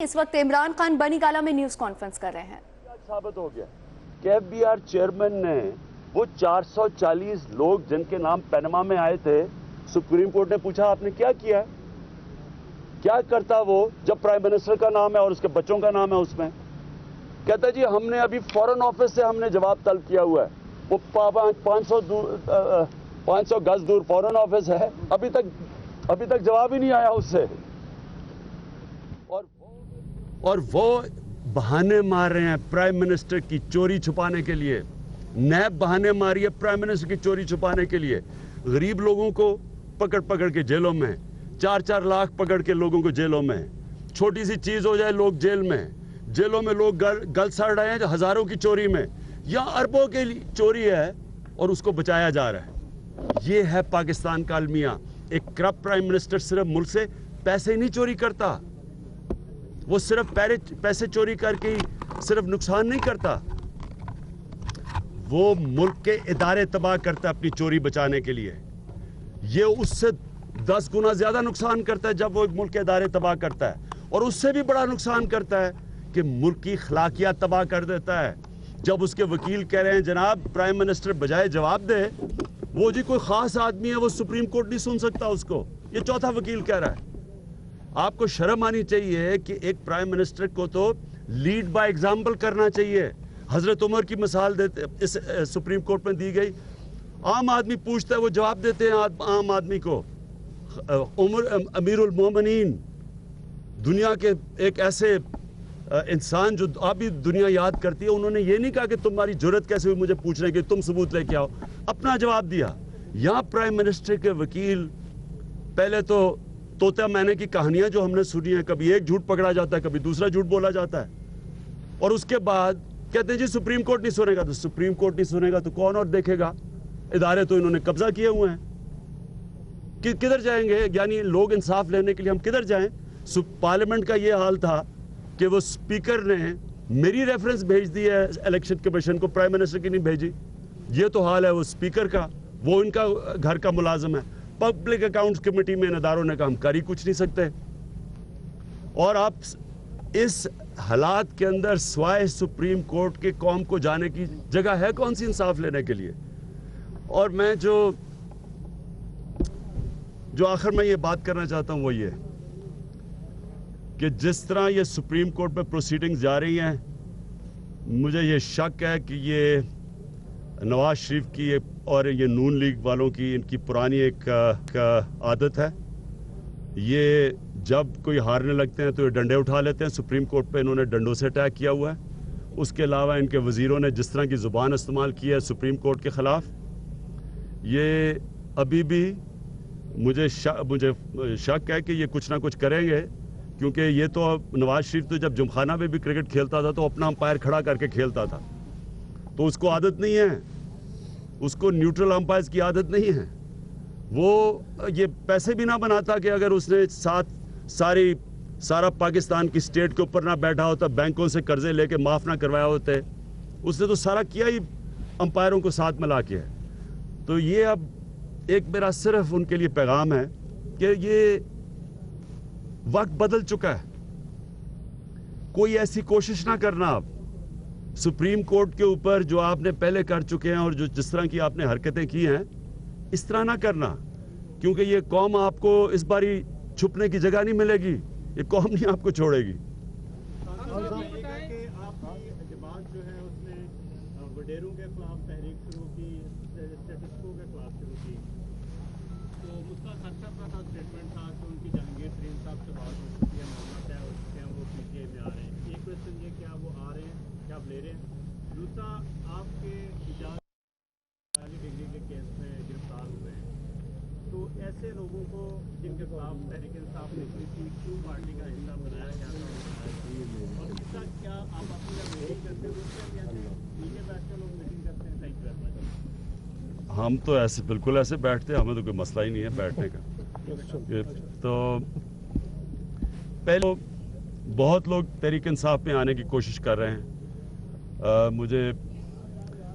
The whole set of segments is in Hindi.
इस वक्त इमरान खान बनीगाला में न्यूज कॉन्फ्रेंस कर रहे हैं। साबित हो गया कि एफबीआर चेयरमैन ने वो 440 लोग जिनके नाम पनामा में आए थे, सुप्रीम कोर्ट ने पूछा आपने क्या किया, क्या करता वो जब प्राइम मिनिस्टर का नाम है और उसके बच्चों का नाम है उसमें। कहता जी हमने अभी फॉरेन ऑफिस से हमने जवाब तलब किया हुआ है, वो 500 गज दूर फॉरेन ऑफिस है, अभी तक जवाब ही नहीं आया उससे। और वो बहाने मार रहे हैं प्राइम मिनिस्टर की चोरी छुपाने के लिए। नैब बहाने मारी है प्राइम मिनिस्टर की चोरी छुपाने के लिए। गरीब लोगों को पकड़ के जेलों में, 4-4 लाख पकड़ के लोगों को जेलों में। छोटी सी चीज हो जाए लोग जेलों में लोग गल सड़ रहे हैं हजारों की चोरी में, या अरबों की चोरी है और उसको बचाया जा रहा है। ये है पाकिस्तान का अलमिया। एक करप्ट प्राइम मिनिस्टर सिर्फ मुल्क से पैसे नहीं चोरी करता, वो सिर्फ पैसे चोरी करके ही सिर्फ नुकसान नहीं करता, वो मुल्क के इदारे तबाह करता है अपनी चोरी बचाने के लिए। ये उससे 10 गुना ज्यादा नुकसान करता है जब वो मुल्क के इदारे तबाह करता है, और उससे भी बड़ा नुकसान करता है कि मुल्क की अखलाकियात तबाह कर देता है। जब उसके वकील कह रहे हैं जनाब प्राइम मिनिस्टर बजाय जवाब दे, वो जी कोई खास आदमी है, वो सुप्रीम कोर्ट नहीं सुन सकता उसको, ये चौथा वकील कह रहा है। आपको शर्म आनी चाहिए कि एक प्राइम मिनिस्टर को तो लीड बाय एग्जाम्पल करना चाहिए। हजरत उमर की मिसाल देते इस सुप्रीम कोर्ट में दी गई। आम आदमी पूछता है वो जवाब देते हैं आम आदमी को। अमीरुल मोमिनीन, दुनिया के एक ऐसे इंसान जो अभी दुनिया याद करती है, उन्होंने ये नहीं कहा कि तुम्हारी जरूरत कैसे हुई मुझे पूछने की, तुम सबूत लेके आओ, अपना जवाब दिया। यहां प्राइम मिनिस्टर के वकील पहले तो तोता मैंने की कहानियां जो हमने सुनी है, कभी एक झूठ पकड़ा जाता है, कभी दूसरा झूठ बोला जाता है, और उसके बाद कहते हैं जी सुप्रीम कोर्ट नहीं सुनेगा। तो सुप्रीम कोर्ट नहीं सुनेगा तो कौन और देखेगा? इदारे तो इन्होंने कब्जा किए हुए हैं, किधर जाएंगे? यानी लोग इंसाफ लेने के लिए हम किधर जाएं? पार्लियामेंट का ये हाल था कि वो स्पीकर ने मेरी रेफरेंस भेज दी है इलेक्शन कमीशन को, प्राइम मिनिस्टर की नहीं भेजी। ये तो हाल है वो स्पीकर का, वो इनका घर का मुलाजिम है। पब्लिक अकाउंट्स कमेटी में इन इदारों ने कहा हम कर ही कुछ नहीं सकते। और आप इस हालात के अंदर स्वाय सुप्रीम कोर्ट के कौम को जाने की जगह है कौन सी इंसाफ लेने के लिए? और मैं जो आखिर में ये बात करना चाहता हूं वो ये कि जिस तरह ये सुप्रीम कोर्ट में प्रोसीडिंग्स जा रही हैं, मुझे ये शक है कि ये नवाज शरीफ की और ये नून लीग वालों की इनकी पुरानी एक आदत है। ये जब कोई हारने लगते हैं तो ये डंडे उठा लेते हैं। सुप्रीम कोर्ट पे इन्होंने डंडों से अटैक किया हुआ है। उसके अलावा इनके वजीरों ने जिस तरह की ज़ुबान इस्तेमाल की है सुप्रीम कोर्ट के ख़िलाफ़, ये अभी भी मुझे शक है कि ये कुछ ना कुछ करेंगे, क्योंकि ये तो नवाज शरीफ तो जब जुमखाना में भी क्रिकेट खेलता था तो अपना अंपायर खड़ा करके खेलता था, तो उसको आदत नहीं है, उसको न्यूट्रल अंपायर्स की आदत नहीं है। वो ये पैसे भी ना बनाता कि अगर उसने सारा पाकिस्तान की स्टेट के ऊपर ना बैठा होता, बैंकों से कर्जे लेके माफ ना करवाया होते, उसने तो सारा किया ही अंपायरों को साथ मिला के है। तो ये अब एक मेरा सिर्फ उनके लिए पैगाम है कि ये वक्त बदल चुका है, कोई ऐसी कोशिश ना करना आप सुप्रीम कोर्ट के ऊपर जो आपने पहले कर चुके हैं और जो जिस तरह की आपने हरकतें की हैं, इस तरह ना करना, क्योंकि ये कौम आपको इस बारी छुपने की जगह नहीं मिलेगी, ये कौम नहीं आपको छोड़ेगी। दूसरा, आपके डिग्री के केस में गिरफ्तार हुए हैं, तो ऐसे लोगों को जिनके खिलाफ तहरीक इंसाफ निकली थी क्यों पार्टी का हिस्सा बनाया गया था? और इसका क्या आप अपनी मीटिंग करते हो, नीचे बैठ कर लोग मीटिंग करते हैं? Thank you very much. हम तो ऐसे बिल्कुल ऐसे बैठते हैं, हमें तो कोई मसला ही नहीं है बैठने का। तो पहले बहुत लोग तहरीक इंसाफ में आने की कोशिश कर रहे हैं।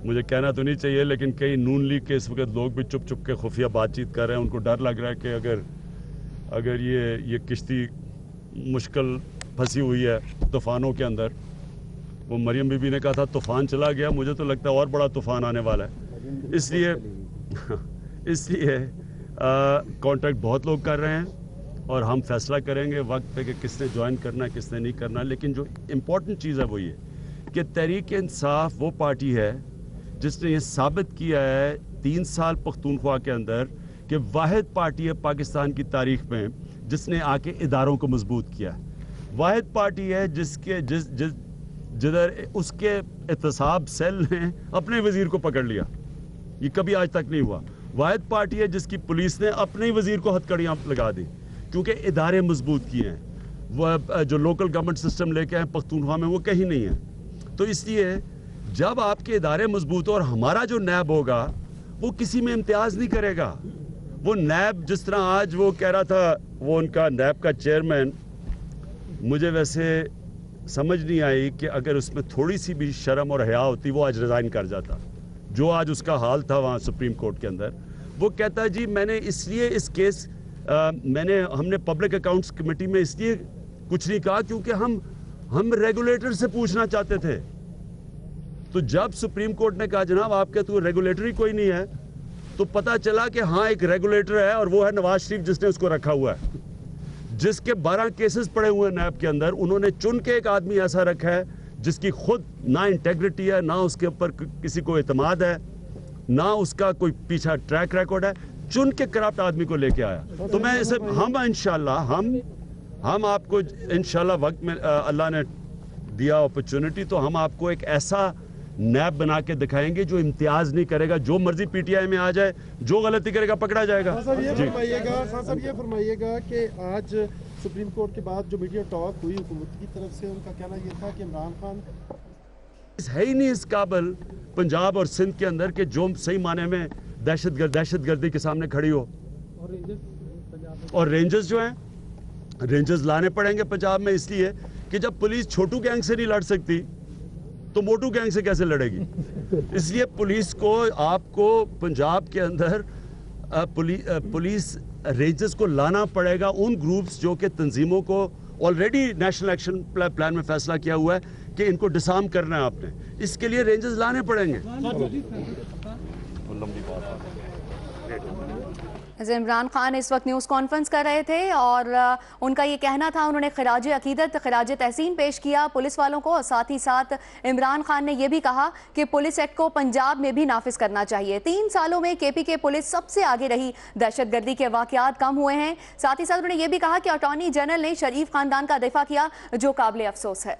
मुझे कहना तो नहीं चाहिए, लेकिन कई नून लीग के इस वक्त लोग भी चुप चुप के खुफिया बातचीत कर रहे हैं। उनको डर लग रहा है कि अगर ये किश्ती मुश्किल फंसी हुई है तूफ़ानों के अंदर। वो मरियम बीबी ने कहा था तूफ़ान चला गया, मुझे तो लगता है और बड़ा तूफ़ान आने वाला है। इसलिए कॉन्ट्रैक्ट बहुत लोग कर रहे हैं और हम फैसला करेंगे वक्त पे कि किसने ज्वाइन करना है किसने नहीं करना। लेकिन जो इम्पोर्टेंट चीज़ है वो ये कि तहरीक इंसाफ वो पार्टी है जिसने ये साबित किया है 3 साल पख्तूनख्वा के अंदर कि वाहिद पार्टी है पाकिस्तान की तारीख में जिसने आके इदारों को मजबूत किया। वाहिद पार्टी है जिधर उसके एहतसाब सेल ने अपने वजीर को पकड़ लिया, ये कभी आज तक नहीं हुआ। वाहिद पार्टी है जिसकी पुलिस ने अपने ही वजीर को हथकड़ियाँ लगा दी क्योंकि इदारे मजबूत किए हैं। वह जो लोकल गवर्नमेंट सिस्टम लेके आए पख्तूनख्वा में वो कहीं नहीं है। तो इसलिए जब आपके इदारे मजबूत हो और हमारा जो नैब होगा वो किसी में इम्तियाज़ नहीं करेगा। वो नैब जिस तरह आज वो कह रहा था, वो उनका नैब का चेयरमैन, मुझे वैसे समझ नहीं आई कि अगर उसमें थोड़ी सी भी शर्म और हया होती वो आज रिज़ाइन कर जाता। जो आज उसका हाल था वहाँ सुप्रीम कोर्ट के अंदर, वो कहता है जी मैंने इसलिए इस केस हमने पब्लिक अकाउंट्स कमेटी में इसलिए कुछ नहीं कहा क्योंकि हम रेगुलेटर से पूछना चाहते थे। तो जब सुप्रीम कोर्ट ने कहा जनाब आपके तो रेगुलेटरी कोई नहीं है, तो पता चला कि हाँ एक रेगुलेटर है और वो है नवाज शरीफ जिसने उसको रखा हुआ है, जिसके 12 केसेस पड़े हुए हैं नैब के अंदर। उन्होंने चुन के एक आदमी ऐसा रखा है जिसकी खुद ना इंटेग्रिटी है, ना उसके ऊपर किसी को एतमाद है, ना उसका कोई पीछा ट्रैक रिकॉर्ड है, चुन के करप्ट आदमी को लेके आया। तो मैं इसे हम इंशाल्लाह हम आपको इंशाल्लाह वक्त में अल्लाह ने दिया अपॉर्चुनिटी तो हम आपको एक ऐसा नैब बना के दिखाएंगे जो इम्तियाज नहीं करेगा। जो मर्जी पीटीआई में आ जाए, जो गलती करेगा पकड़ा जाएगा। साहब ये फरमाइएगा कि आज सुप्रीम कोर्ट के बाद जो मीडिया टॉक हुई हुकूमत की तरफ से, उनका कहना ये था कि इमरान खान है ही नहीं इस काबिल पंजाब और सिंध के अंदर के जो सही माने में दहशतगर्दी के सामने खड़ी हो। और रेंजर्स जो हैं, रेंजर्स लाने पड़ेंगे पंजाब में, इसलिए कि जब पुलिस छोटू गैंग से नहीं लड़ सकती तो मोटू गैंग से कैसे लड़ेगी। इसलिए पुलिस को आपको पंजाब के अंदर पुलिस रेंजर्स को लाना पड़ेगा, उन ग्रुप्स जो कि तंजीमों को ऑलरेडी नेशनल एक्शन प्लान में फैसला किया हुआ है कि इनको डिसआर्म करना है आपने, इसके लिए रेंजर्स लाने पड़ेंगे। इमरान खान इस वक्त न्यूज़ कॉन्फ्रेंस कर रहे थे और उनका ये कहना था, उन्होंने खिराज अकीदत खिराज तहसीन पेश किया पुलिस वालों को, और साथ ही साथ इमरान खान ने यह भी कहा कि पुलिस एक्ट को पंजाब में भी नाफिज करना चाहिए। 3 सालों में KPK पुलिस सबसे आगे रही, दहशतगर्दी के वाकयात कम हुए हैं। साथ ही साथ उन्होंने यह भी कहा कि अटॉर्नी जनरल ने शरीफ खानदान का दिफा किया जो काबिल अफसोस है।